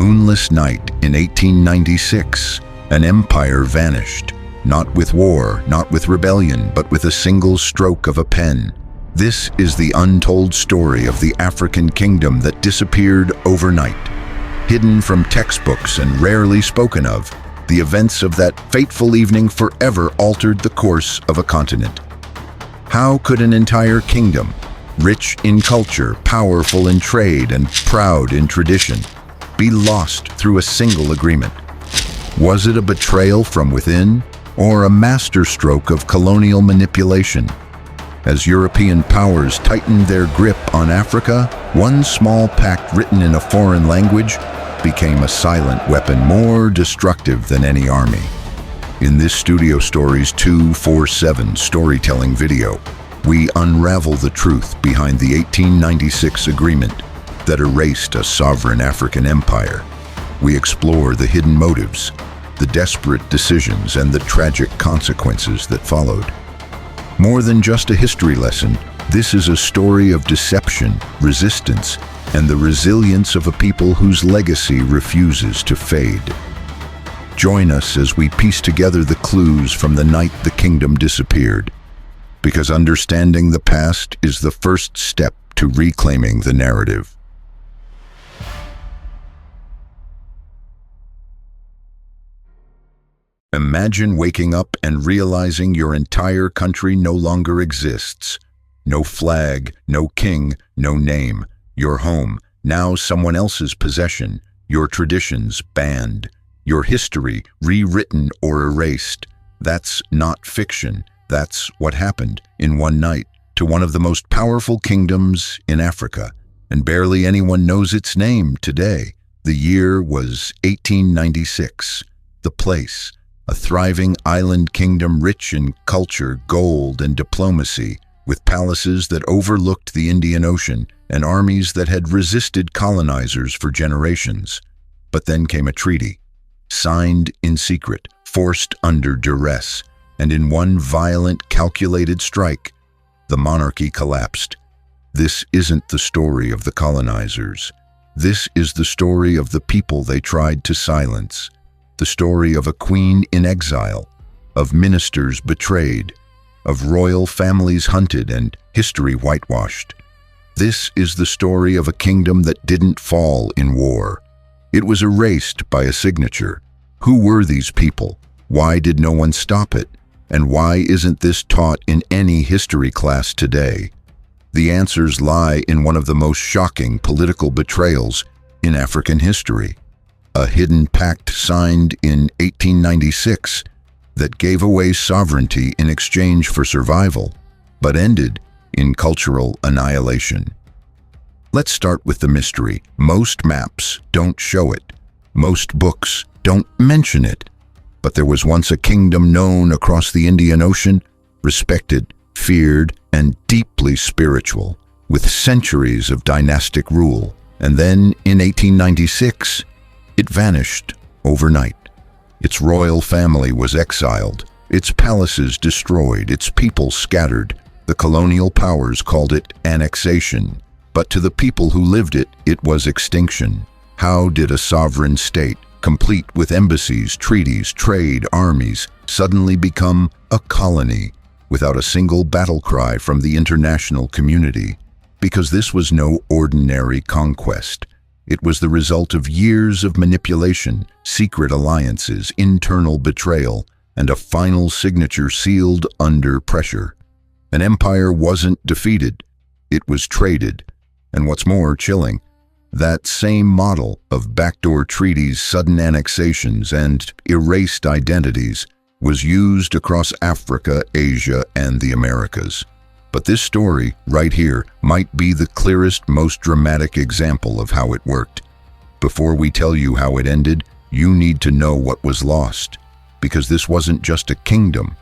moonless night in 1896, an empire vanished, not with war, not with rebellion, but with a single stroke of a pen. This is the untold story of the African kingdom that disappeared overnight. Hidden from textbooks and rarely spoken of, the events of that fateful evening forever altered the course of a continent. How could an entire kingdom, rich in culture, powerful in trade, and proud in tradition, be lost through a single agreement? Was it a betrayal from within, or a masterstroke of colonial manipulation? As European powers tightened their grip on Africa, one small pact written in a foreign language became a silent weapon more destructive than any army. In this Studio Stories 247 storytelling video, we unravel the truth behind the 1896 agreement that erased a sovereign African empire. We explore the hidden motives, the desperate decisions, and the tragic consequences that followed. More than just a history lesson, this is a story of deception, resistance, and the resilience of a people whose legacy refuses to fade. Join us as we piece together the clues from the night the kingdom disappeared, because understanding the past is the first step to reclaiming the narrative. Imagine waking up and realizing your entire country no longer exists. No flag, no king, no name. Your home, now someone else's possession. Your traditions banned. Your history rewritten or erased. That's not fiction. That's what happened in one night to one of the most powerful kingdoms in Africa, and barely anyone knows its name today. The year was 1896. The place, a thriving island kingdom rich in culture, gold, and diplomacy, with palaces that overlooked the Indian Ocean and armies that had resisted colonizers for generations. But then came a treaty, signed in secret, forced under duress, and in one violent, calculated strike, the monarchy collapsed. This isn't the story of the colonizers. This is the story of the people they tried to silence. The story of a queen in exile, of ministers betrayed, of royal families hunted and history whitewashed. This is the story of a kingdom that didn't fall in war. It was erased by a signature. Who were these people? Why did no one stop it? And why isn't this taught in any history class today? The answers lie in one of the most shocking political betrayals in African history. A hidden pact signed in 1896 that gave away sovereignty in exchange for survival, but ended in cultural annihilation. Let's start with the mystery. Most maps don't show it. Most books don't mention it. But there was once a kingdom known across the Indian Ocean, respected, feared, and deeply spiritual, with centuries of dynastic rule. And then, in 1896, it vanished overnight. Its royal family was exiled, its palaces destroyed, its people scattered. The colonial powers called it annexation, but to the people who lived it, it was extinction. How did a sovereign state, complete with embassies, treaties, trade, armies, suddenly become a colony without a single battle cry from the international community? Because this was no ordinary conquest. It was the result of years of manipulation, secret alliances, internal betrayal, and a final signature sealed under pressure. An empire wasn't defeated, it was traded. And what's more chilling, that same model of backdoor treaties, sudden annexations, and erased identities was used across Africa, Asia, and the Americas. But this story, right here, might be the clearest, most dramatic example of how it worked. Before we tell you how it ended, you need to know what was lost, because this wasn't just a kingdom,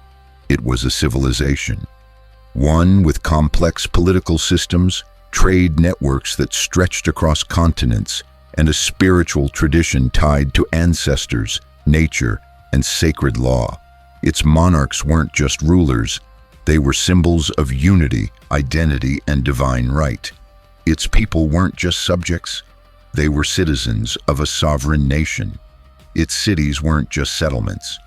it was a civilization. One with complex political systems, trade networks that stretched across continents, and a spiritual tradition tied to ancestors, nature, and sacred law. Its monarchs weren't just rulers, they were symbols of unity, identity, and divine right. Its people weren't just subjects, They were citizens of a sovereign nation. Its cities weren't just settlements.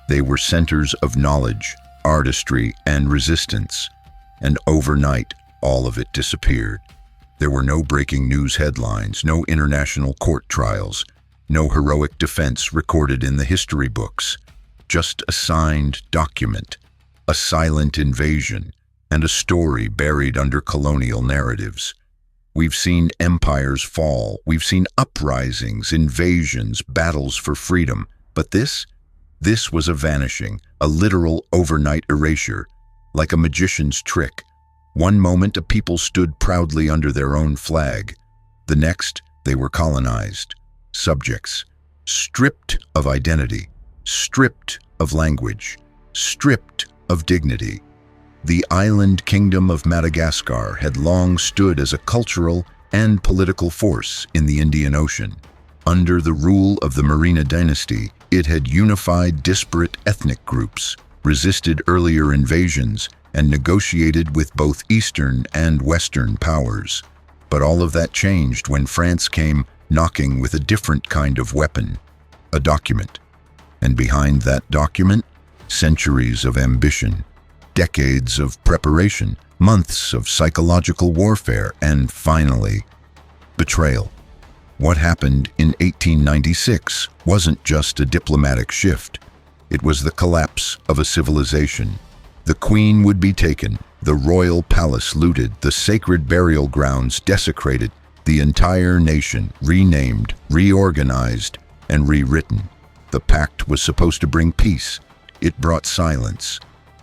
They were centers of knowledge, artistry, and resistance. And overnight, all of it disappeared. There were no breaking news headlines, no international court trials, no heroic defense recorded in the history books. Just a signed document, a silent invasion, and a story buried under colonial narratives. We've seen empires fall, we've seen uprisings, invasions, battles for freedom. But this was a vanishing, a literal overnight erasure, like a magician's trick. One moment a people stood proudly under their own flag. The next, they were colonized, subjects, stripped of identity, stripped of language, stripped of dignity. The island kingdom of Madagascar had long stood as a cultural and political force in the Indian Ocean. Under the rule of the Merina dynasty, it had unified disparate ethnic groups, resisted earlier invasions, and negotiated with both Eastern and Western powers. But all of that changed when France came knocking with a different kind of weapon, a document. And behind that document, centuries of ambition, decades of preparation, months of psychological warfare, and finally, betrayal. What happened in 1896 wasn't just a diplomatic shift. It was the collapse of a civilization. The queen would be taken, the royal palace looted, the sacred burial grounds desecrated, the entire nation renamed, reorganized, and rewritten. The pact was supposed to bring peace. It brought silence,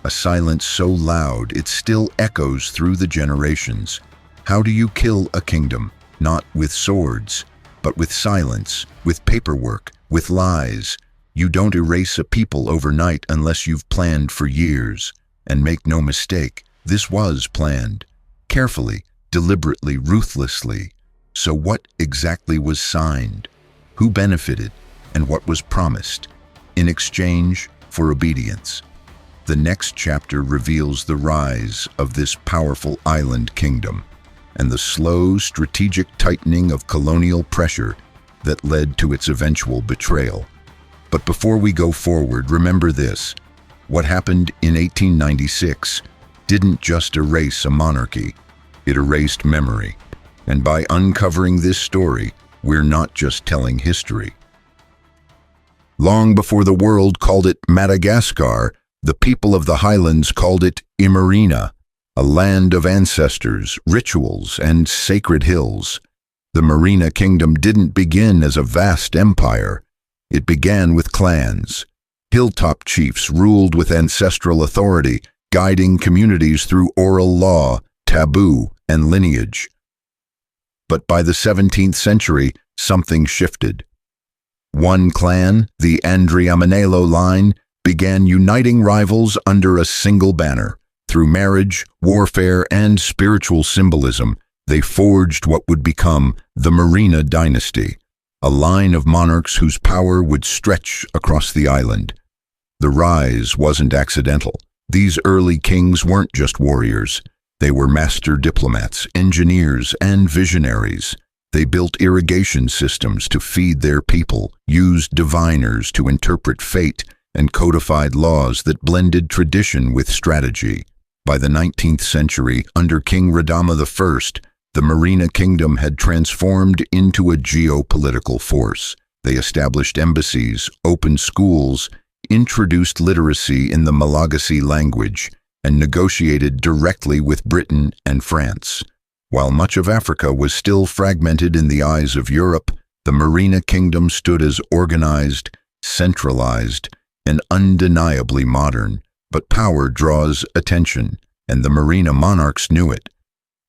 a silence so loud it still echoes through the generations. How do you kill a kingdom? Not with swords, but with silence, with paperwork, with lies. You don't erase a people overnight unless you've planned for years. And make no mistake, this was planned. Carefully, deliberately, ruthlessly. So what exactly was signed? Who benefited? And what was promised? In exchange for obedience. The next chapter reveals the rise of this powerful island kingdom and the slow, strategic tightening of colonial pressure that led to its eventual betrayal. But before we go forward, remember this. What happened in 1896 didn't just erase a monarchy, it erased memory. And by uncovering this story, we're not just telling history. Long before the world called it Madagascar, the people of the highlands called it Imerina, a land of ancestors, rituals, and sacred hills. The Merina kingdom didn't begin as a vast empire. It began with clans. Hilltop chiefs ruled with ancestral authority, guiding communities through oral law, taboo, and lineage. But by the 17th century, something shifted. One clan, the Andriamanelo line, began uniting rivals under a single banner. Through marriage, warfare, and spiritual symbolism, they forged what would become the Merina dynasty, a line of monarchs whose power would stretch across the island. The rise wasn't accidental. These early kings weren't just warriors. They were master diplomats, engineers, and visionaries. They built irrigation systems to feed their people, used diviners to interpret fate, and codified laws that blended tradition with strategy. By the 19th century, under King Radama I, the Merina kingdom had transformed into a geopolitical force. They established embassies, opened schools, introduced literacy in the Malagasy language, and negotiated directly with Britain and France. While much of Africa was still fragmented in the eyes of Europe, the Merina kingdom stood as organized, centralized, and undeniably modern. But power draws attention, and the Merina monarchs knew it.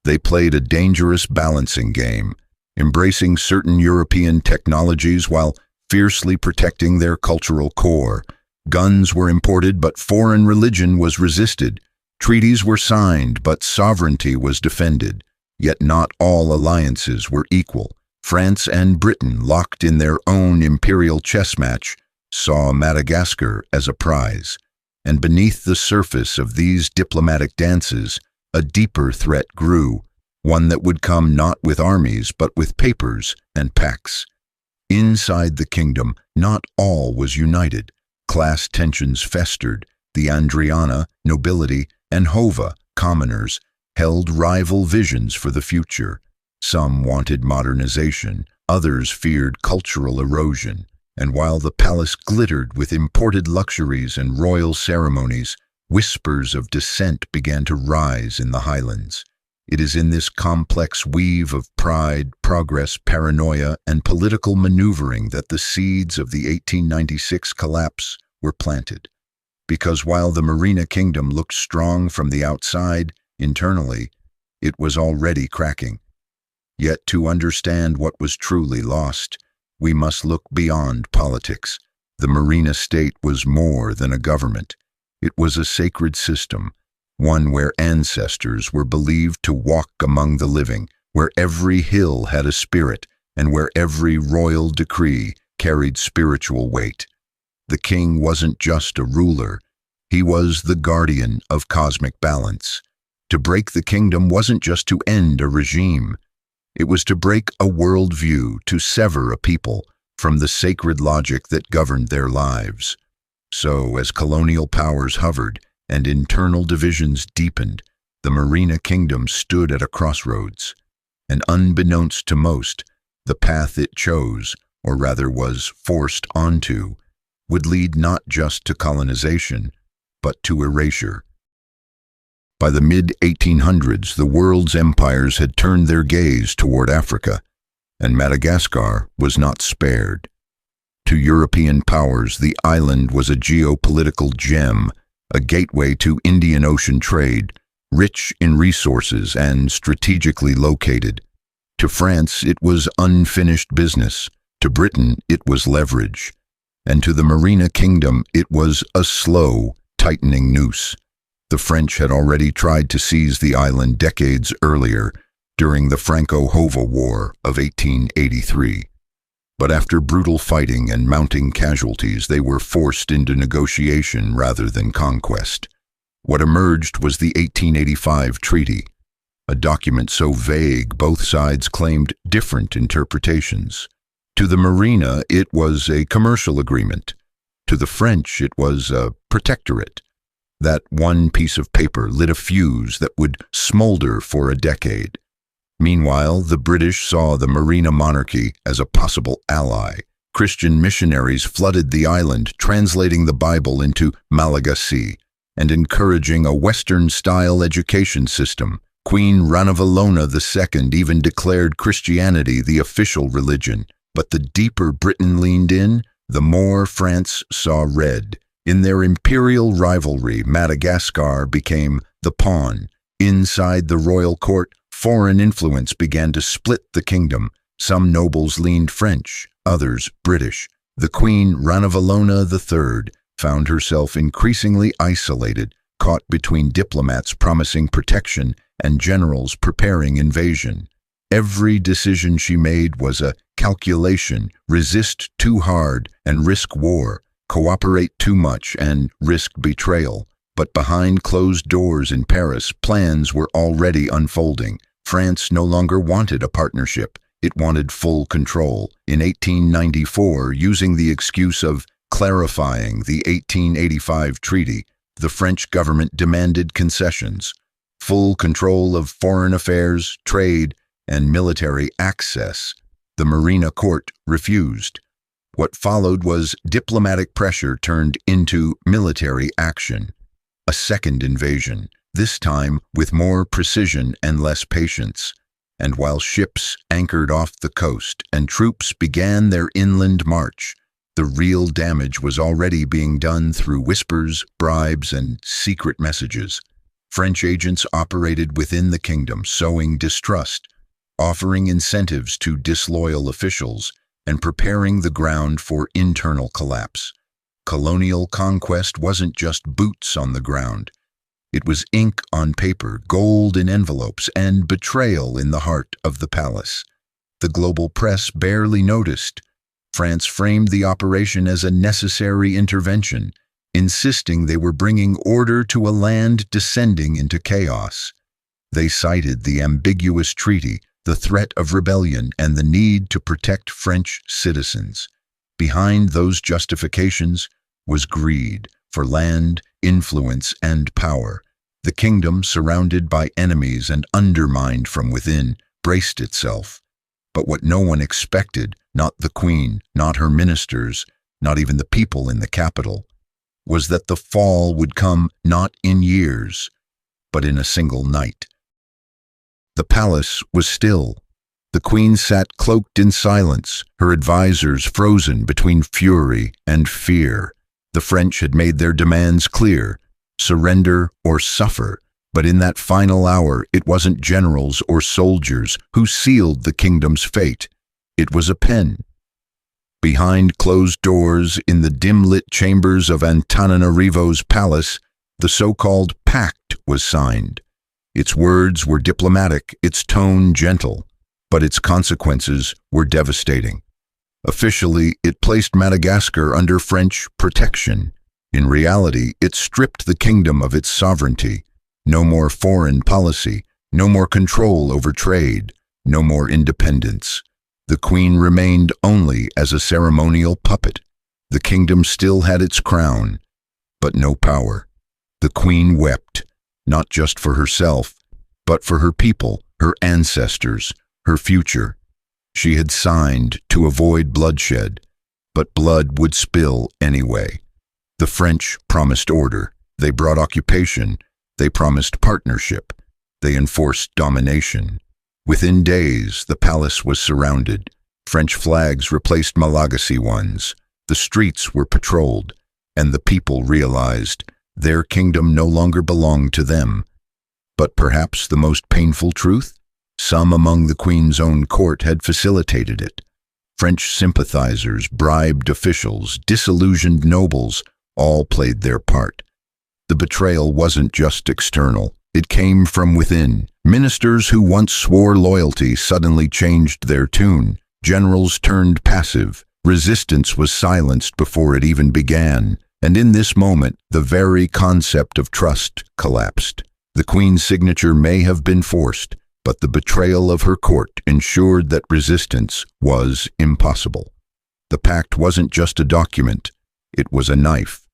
They played a dangerous balancing game, embracing certain European technologies while fiercely protecting their cultural core. Guns were imported, but foreign religion was resisted. Treaties were signed, but sovereignty was defended. Yet not all alliances were equal. France and Britain, locked in their own imperial chess match, saw Madagascar as a prize. And beneath the surface of these diplomatic dances, a deeper threat grew, one that would come not with armies but with papers and pacts. Inside the kingdom, not all was united. Class tensions festered. The Andriana, nobility, and Hova, commoners, held rival visions for the future. Some wanted modernization, others feared cultural erosion. And while the palace glittered with imported luxuries and royal ceremonies, whispers of dissent began to rise in the highlands. It is in this complex weave of pride, progress, paranoia, and political maneuvering that the seeds of the 1896 collapse were planted. Because while the Merina kingdom looked strong from the outside, internally, it was already cracking. Yet to understand what was truly lost, we must look beyond politics. The Merina state was more than a government. It was a sacred system, one where ancestors were believed to walk among the living, where every hill had a spirit, and where every royal decree carried spiritual weight. The king wasn't just a ruler, he was the guardian of cosmic balance. To break the kingdom wasn't just to end a regime. It was to break a worldview, to sever a people from the sacred logic that governed their lives. So, as colonial powers hovered and internal divisions deepened, the Merina kingdom stood at a crossroads. And unbeknownst to most, the path it chose, or rather was forced onto, would lead not just to colonization, but to erasure. By the mid-1800s, the world's empires had turned their gaze toward Africa, and Madagascar was not spared. To European powers, the island was a geopolitical gem, a gateway to Indian Ocean trade, rich in resources and strategically located. To France, it was unfinished business. To Britain, it was leverage. And to the Merina kingdom, it was a slow, tightening noose. The French had already tried to seize the island decades earlier, during the Franco-Hova War of 1883. But after brutal fighting and mounting casualties, they were forced into negotiation rather than conquest. What emerged was the 1885 treaty, a document so vague both sides claimed different interpretations. To the Merina, it was a commercial agreement. To the French, it was a protectorate. That one piece of paper lit a fuse that would smolder for a decade. Meanwhile, the British saw the Merina monarchy as a possible ally. Christian missionaries flooded the island, translating the Bible into Malagasy and encouraging a Western-style education system. Queen Ranavalona II even declared Christianity the official religion. But the deeper Britain leaned in, the more France saw red. In their imperial rivalry, Madagascar became the pawn. Inside the royal court, foreign influence began to split the kingdom. Some nobles leaned French, others British. The Queen Ranavalona III found herself increasingly isolated, caught between diplomats promising protection and generals preparing invasion. Every decision she made was a calculation: resist too hard and risk war, cooperate too much and risk betrayal. But behind closed doors in Paris, plans were already unfolding. France no longer wanted a partnership. It wanted full control. In 1894, using the excuse of clarifying the 1885 treaty, the French government demanded concessions. Full control of foreign affairs, trade, and military access. The Merina court refused. What followed was diplomatic pressure turned into military action. A second invasion, this time with more precision and less patience. And while ships anchored off the coast and troops began their inland march, the real damage was already being done through whispers, bribes, and secret messages. French agents operated within the kingdom, sowing distrust, offering incentives to disloyal officials, and preparing the ground for internal collapse. Colonial conquest wasn't just boots on the ground. It was ink on paper, gold in envelopes, and betrayal in the heart of the palace. The global press barely noticed. France framed the operation as a necessary intervention, insisting they were bringing order to a land descending into chaos. They cited the ambiguous treaty, the threat of rebellion, and the need to protect French citizens. Behind those justifications was greed for land, influence, and power. The kingdom, surrounded by enemies and undermined from within, braced itself. But what no one expected, not the queen, not her ministers, not even the people in the capital, was that the fall would come not in years, but in a single night. The palace was still. The queen sat cloaked in silence, her advisors frozen between fury and fear. The French had made their demands clear: surrender or suffer. But in that final hour, it wasn't generals or soldiers who sealed the kingdom's fate. It was a pen. Behind closed doors, in the dim-lit chambers of Antananarivo's palace, the so-called pact was signed. Its words were diplomatic, its tone gentle, but its consequences were devastating. Officially, it placed Madagascar under French protection. In reality, it stripped the kingdom of its sovereignty. No more foreign policy, no more control over trade, no more independence. The queen remained only as a ceremonial puppet. The kingdom still had its crown, but no power. The queen wept, not just for herself, but for her people, her ancestors, her future. She had signed to avoid bloodshed, but blood would spill anyway. The French promised order. They brought occupation. They promised partnership. They enforced domination. Within days, the palace was surrounded. French flags replaced Malagasy ones. The streets were patrolled, and the people realized their kingdom no longer belonged to them. But perhaps the most painful truth? Some among the Queen's own court had facilitated it. French sympathizers, bribed officials, disillusioned nobles, all played their part. The betrayal wasn't just external. It came from within. Ministers who once swore loyalty suddenly changed their tune. Generals turned passive. Resistance was silenced before it even began. And in this moment, the very concept of trust collapsed. The Queen's signature may have been forced, but the betrayal of her court ensured that resistance was impossible. The pact wasn't just a document. It was a knife,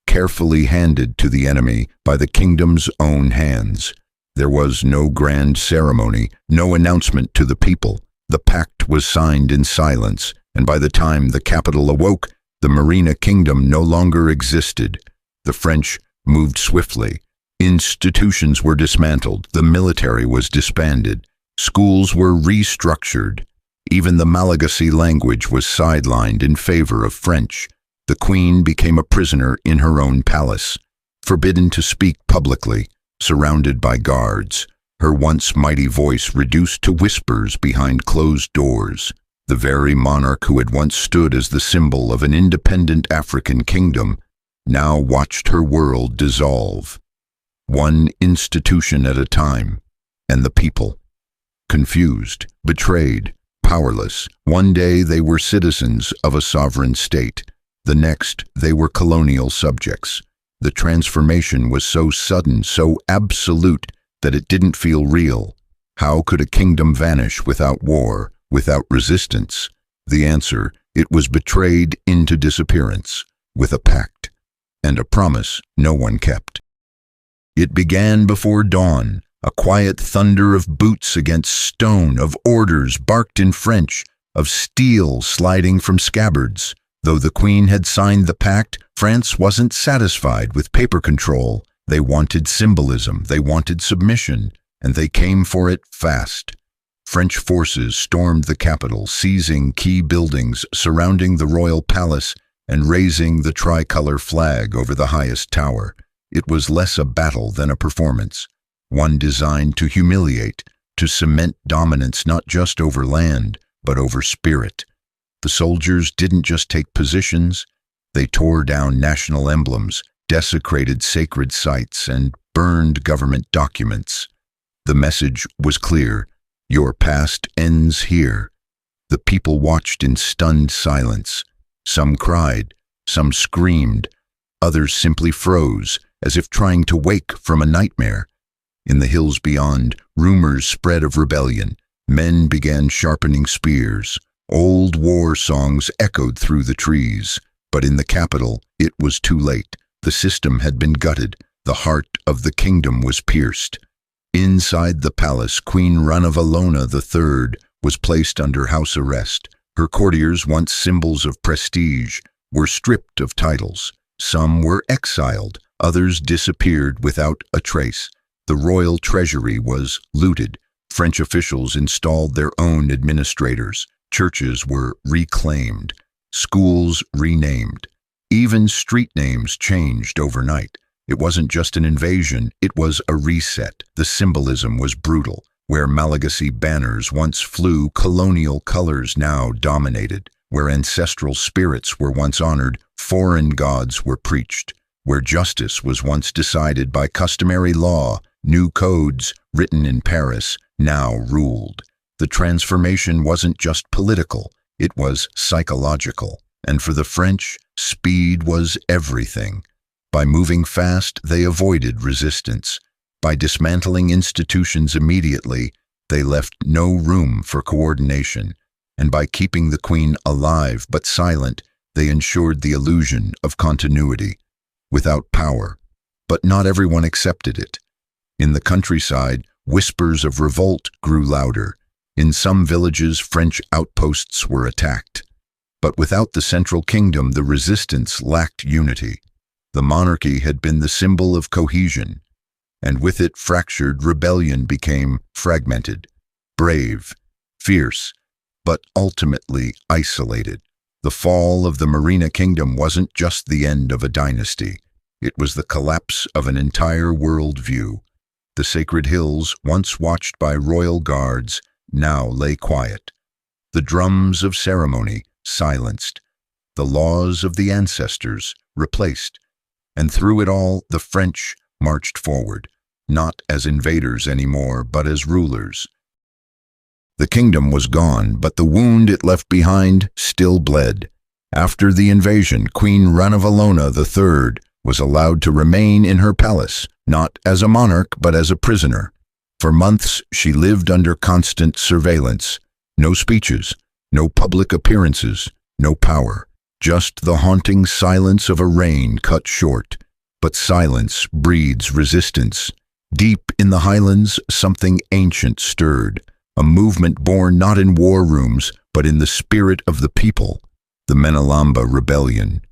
carefully handed to the enemy by the kingdom's own hands. There was no grand ceremony, no announcement to the people. The pact was signed in silence, and by the time the capital awoke, the Marina Kingdom no longer existed. The French moved swiftly. Institutions were dismantled, the military was disbanded, schools were restructured. Even the Malagasy language was sidelined in favor of French. The Queen became a prisoner in her own palace, forbidden to speak publicly, surrounded by guards, her once mighty voice reduced to whispers behind closed doors. The very monarch who had once stood as the symbol of an independent African kingdom now watched her world dissolve, one institution at a time, and the people, confused, betrayed, powerless. One day they were citizens of a sovereign state. The next, they were colonial subjects. The transformation was so sudden, so absolute, that it didn't feel real. How could a kingdom vanish without war, without resistance? The answer: it was betrayed into disappearance, with a pact, and a promise no one kept. It began before dawn, a quiet thunder of boots against stone, of orders barked in French, of steel sliding from scabbards. Though the Queen had signed the pact, France wasn't satisfied with paper control. They wanted symbolism, they wanted submission, and they came for it fast. French forces stormed the capital, seizing key buildings surrounding the royal palace and raising the tricolor flag over the highest tower. It was less a battle than a performance, one designed to humiliate, to cement dominance not just over land, but over spirit. The soldiers didn't just take positions, they tore down national emblems, desecrated sacred sites, and burned government documents. The message was clear: your past ends here. The people watched in stunned silence. Some cried, some screamed, others simply froze, as if trying to wake from a nightmare. In the hills beyond, rumors spread of rebellion. Men began sharpening spears. Old war songs echoed through the trees. But in the capital, it was too late. The system had been gutted. The heart of the kingdom was pierced. Inside the palace, Queen Ranavalona III was placed under house arrest. Her courtiers, once symbols of prestige, were stripped of titles. Some were exiled, others disappeared without a trace. The royal treasury was looted. French officials installed their own administrators. Churches were reclaimed. Schools renamed. Even street names changed overnight. It wasn't just an invasion, it was a reset. The symbolism was brutal. Where Malagasy banners once flew, colonial colors now dominated. Where ancestral spirits were once honored, foreign gods were preached. Where justice was once decided by customary law, new codes, written in Paris, now ruled. The transformation wasn't just political, it was psychological. And for the French, speed was everything. By moving fast, they avoided resistance. By dismantling institutions immediately, they left no room for coordination. And by keeping the Queen alive but silent, they ensured the illusion of continuity. Without power. But not everyone accepted it. In the countryside, whispers of revolt grew louder. In some villages, French outposts were attacked. But without the central kingdom, the resistance lacked unity. The monarchy had been the symbol of cohesion, and with it fractured, rebellion became fragmented, brave, fierce, but ultimately isolated. The fall of the Marina Kingdom wasn't just the end of a dynasty. It was the collapse of an entire worldview. The sacred hills, once watched by royal guards, now lay quiet. The drums of ceremony silenced. The laws of the ancestors replaced. And through it all, the French marched forward, not as invaders anymore, but as rulers. The kingdom was gone, but the wound it left behind still bled. After the invasion, Queen Ranavalona III was allowed to remain in her palace, not as a monarch, but as a prisoner. For months, she lived under constant surveillance. No speeches, no public appearances, no power. Just the haunting silence of a reign cut short. But silence breeds resistance. Deep in the highlands, something ancient stirred. A movement born not in war rooms, but in the spirit of the people. The Menalamba Rebellion.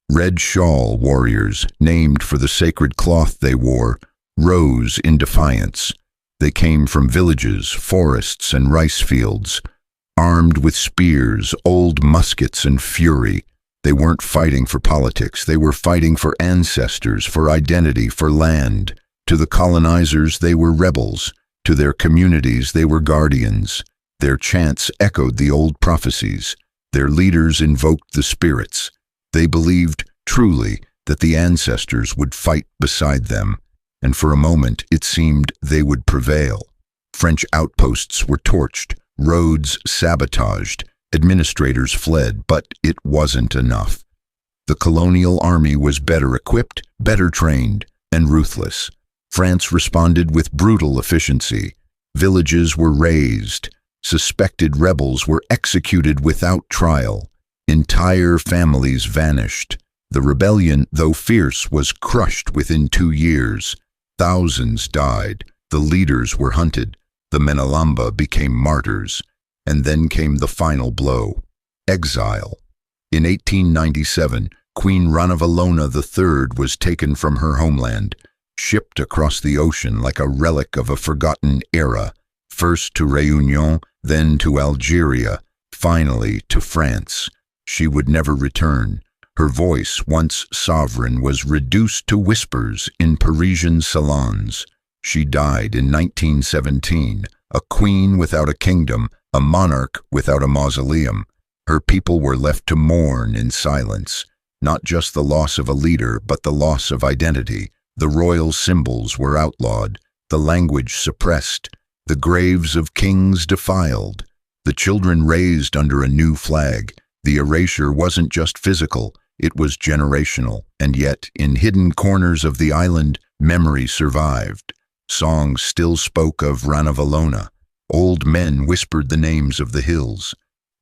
Red shawl warriors, named for the sacred cloth they wore, rose in defiance. They came from villages, forests, and rice fields. Armed with spears, old muskets, and fury. They weren't fighting for politics, they were fighting for ancestors, for identity, for land. To the colonizers, they were rebels. To their communities, they were guardians. Their chants echoed the old prophecies. Their leaders invoked the spirits. They believed, truly, that the ancestors would fight beside them. And for a moment, it seemed they would prevail. French outposts were torched. Roads sabotaged, administrators fled, but it wasn't enough. The colonial army was better equipped, better trained, and ruthless. France responded with brutal efficiency. Villages were razed. Suspected rebels were executed without trial. Entire families vanished. The rebellion, though fierce, was crushed within 2 years. Thousands died. The leaders were hunted. The Menalamba became martyrs, and then came the final blow, exile. In 1897, Queen Ranavalona III was taken from her homeland, shipped across the ocean like a relic of a forgotten era, first to Réunion, then to Algeria, finally to France. She would never return. Her voice, once sovereign, was reduced to whispers in Parisian salons. She died in 1917, a queen without a kingdom, a monarch without a mausoleum. Her people were left to mourn in silence, not just the loss of a leader, but the loss of identity. The royal symbols were outlawed, the language suppressed, the graves of kings defiled, the children raised under a new flag. The erasure wasn't just physical, it was generational, and yet, in hidden corners of the island, memory survived. Songs still spoke of Ranavalona. Old men whispered the names of the hills.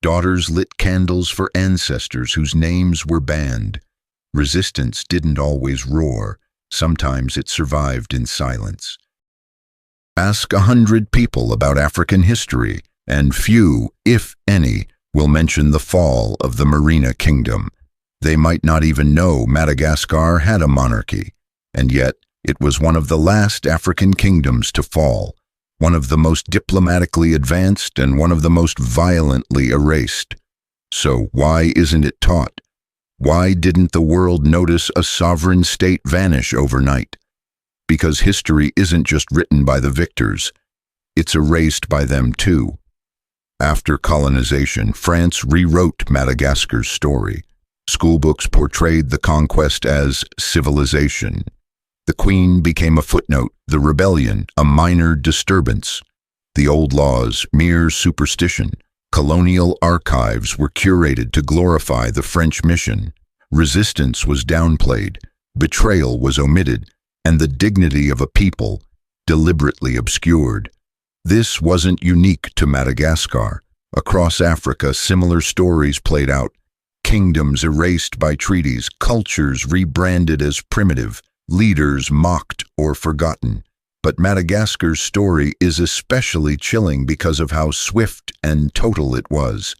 Daughters lit candles for ancestors whose names were banned. Resistance didn't always roar. Sometimes it survived in silence. Ask 100 people about African history, and few, if any, will mention the fall of the Merina kingdom. They might not even know Madagascar had a monarchy, and yet it was one of the last African kingdoms to fall, one of the most diplomatically advanced and one of the most violently erased. So why isn't it taught? Why didn't the world notice a sovereign state vanish overnight? Because history isn't just written by the victors, it's erased by them too. After colonization, France rewrote Madagascar's story. Schoolbooks portrayed the conquest as civilization. The Queen became a footnote, the rebellion, a minor disturbance. The old laws, mere superstition. Colonial archives were curated to glorify the French mission. Resistance was downplayed, betrayal was omitted, and the dignity of a people deliberately obscured. This wasn't unique to Madagascar. Across Africa, similar stories played out. Kingdoms erased by treaties, cultures rebranded as primitive, leaders mocked or forgotten. But Madagascar's story is especially chilling because of how swift and total it was.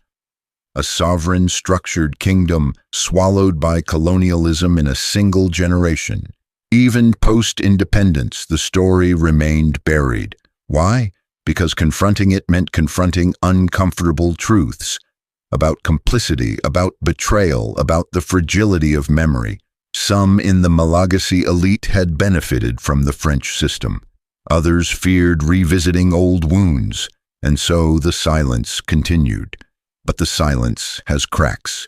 A sovereign, structured kingdom swallowed by colonialism in a single generation. Even post-independence, the story remained buried. Why? Because confronting it meant confronting uncomfortable truths about complicity, about betrayal, about the fragility of memory. Some in the Malagasy elite had benefited from the French system. Others feared revisiting old wounds, and so the silence continued. But the silence has cracks.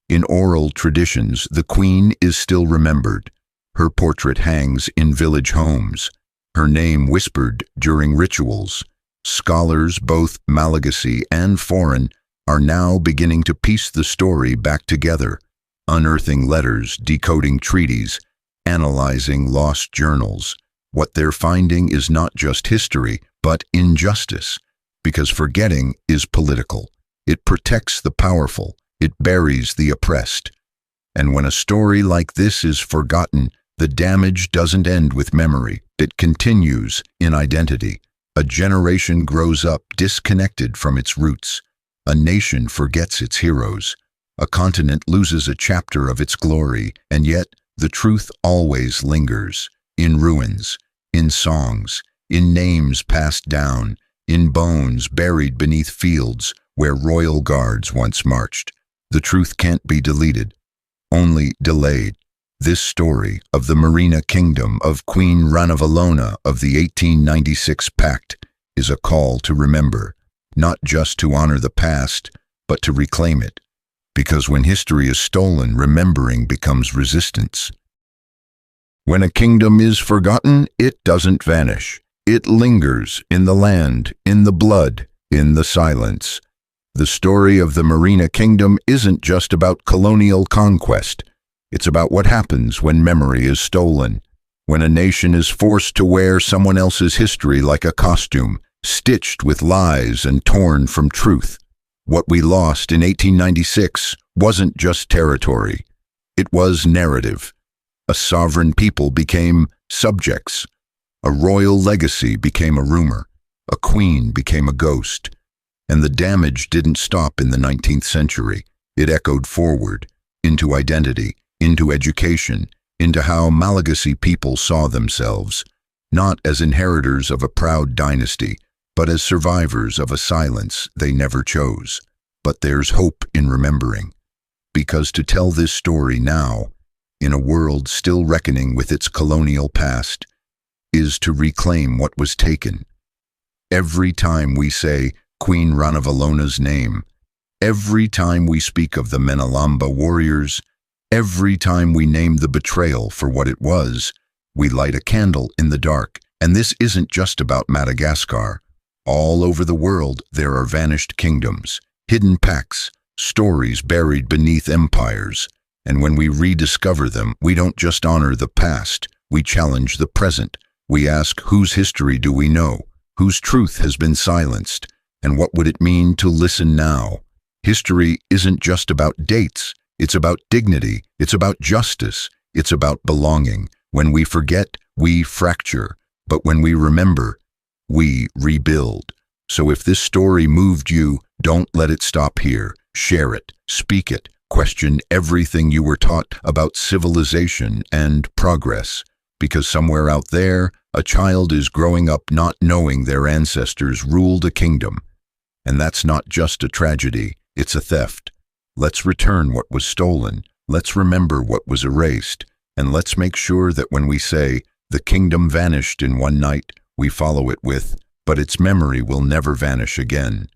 In oral traditions, the Queen is still remembered. Her portrait hangs in village homes. Her name whispered during rituals. Scholars, both Malagasy and foreign, are now beginning to piece the story back together, unearthing letters, decoding treaties, analyzing lost journals. What they're finding is not just history, but injustice, because forgetting is political. It protects the powerful, it buries the oppressed. And when a story like this is forgotten, the damage doesn't end with memory, it continues in identity. A generation grows up disconnected from its roots. A nation forgets its heroes. A continent loses a chapter of its glory, and yet the truth always lingers. In ruins, in songs, in names passed down, in bones buried beneath fields where royal guards once marched. The truth can't be deleted, only delayed. This story of the Merina kingdom, of Queen Ranavalona, of the 1896 pact, is a call to remember, not just to honor the past, but to reclaim it. Because when history is stolen, remembering becomes resistance. When a kingdom is forgotten, it doesn't vanish. It lingers in the land, in the blood, in the silence. The story of the Merina kingdom isn't just about colonial conquest. It's about what happens when memory is stolen, when a nation is forced to wear someone else's history like a costume, stitched with lies and torn from truth. What we lost in 1896 wasn't just territory. It was narrative. A sovereign people became subjects. A royal legacy became a rumor. A queen became a ghost. And the damage didn't stop in the 19th century. It echoed forward, into identity, into education, into how Malagasy people saw themselves, not as inheritors of a proud dynasty, but as survivors of a silence they never chose. But there's hope in remembering, because to tell this story now, in a world still reckoning with its colonial past, is to reclaim what was taken. Every time we say Queen Ranavalona's name, every time we speak of the Menalamba warriors, every time we name the betrayal for what it was, we light a candle in the dark. And this isn't just about Madagascar. All over the world, there are vanished kingdoms, hidden pacts, stories buried beneath empires. And when we rediscover them, we don't just honor the past, we challenge the present. We ask, whose history do we know? Whose truth has been silenced? And what would it mean to listen now? History isn't just about dates. It's about dignity. It's about justice. It's about belonging. When we forget, we fracture. But when we remember, we rebuild. So if this story moved you, don't let it stop here. Share it, speak it, question everything you were taught about civilization and progress. Because somewhere out there, a child is growing up not knowing their ancestors ruled a kingdom. And that's not just a tragedy, it's a theft. Let's return what was stolen. Let's remember what was erased. And let's make sure that when we say, the kingdom vanished in one night, we follow it with, but its memory will never vanish again.